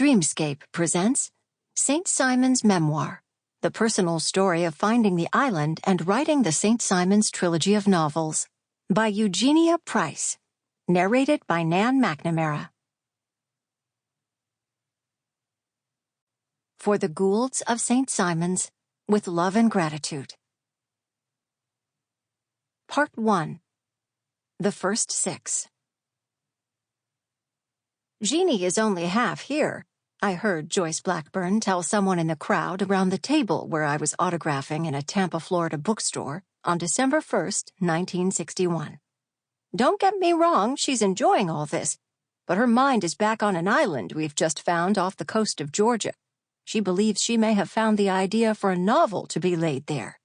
Dreamscape presents St. Simon's Memoir, the personal story of finding the island and writing the St. Simon's trilogy of novels, by Eugenia Price, narrated by Nan Mcnamara. For the Goulds of St. Simon's, with love and gratitude. Part 1. The First Six. Jeannie is only half here, I heard Joyce Blackburn tell someone in the crowd around the table where I was autographing in a Tampa, Florida bookstore on December 1st, 1961. Don't get me wrong, she's enjoying all this, but her mind is back on an island we've just found off the coast of Georgia. She believes she may have found the idea for a novel to be laid there.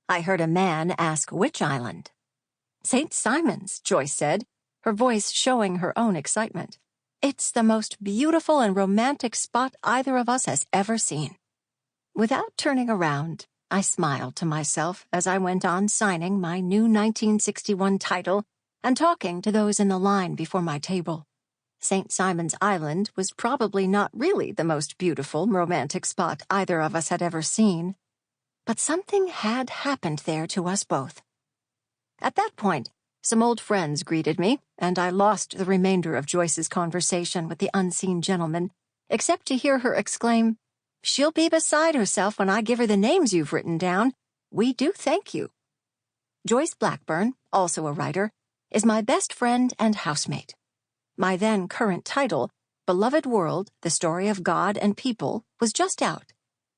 I heard a man ask which island. St. Simon's, Joyce said, her voice showing her own excitement. It's the most beautiful and romantic spot either of us has ever seen. Without turning around, I smiled to myself as I went on signing my new 1961 title and talking to those in the line before my table. St. Simon's Island was probably not really the most beautiful, romantic spot either of us had ever seen, but something had happened there to us both. At that point, some old friends greeted me, and I lost the remainder of Joyce's conversation with the unseen gentleman, except to hear her exclaim, "She'll be beside herself when I give her the names you've written down. We do thank you." Joyce Blackburn, also a writer, is my best friend and housemate. My then current title, Beloved World, The Story of God and People, was just out,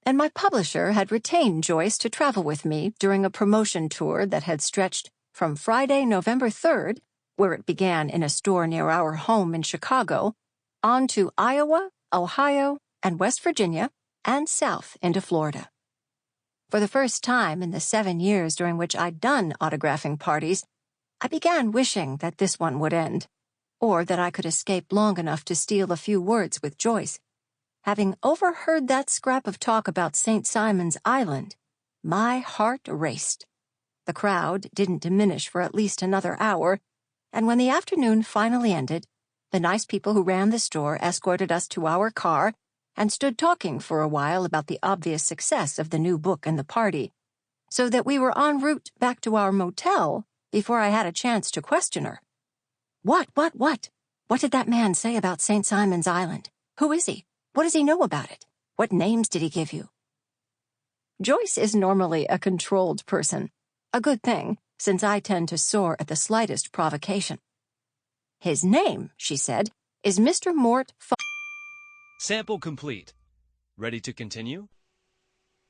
and my publisher had retained Joyce to travel with me during a promotion tour that had stretched from Friday, November 3rd, where it began in a store near our home in Chicago, on to Iowa, Ohio, and West Virginia, and south into Florida. For the first time in the 7 years during which I'd done autographing parties, I began wishing that this one would end, or that I could escape long enough to steal a few words with Joyce. Having overheard that scrap of talk about St. Simon's Island, my heart raced. The crowd didn't diminish for at least another hour, and when the afternoon finally ended, the nice people who ran the store escorted us to our car and stood talking for a while about the obvious success of the new book and the party, so that we were en route back to our motel before I had a chance to question her. What? What did that man say about St. Simon's Island? Who is he? What does he know about it? What names did he give you? Joyce is normally a controlled person. A good thing, since I tend to soar at the slightest provocation. His name, she said, is Mr. Mort F. Sample complete. Ready to continue?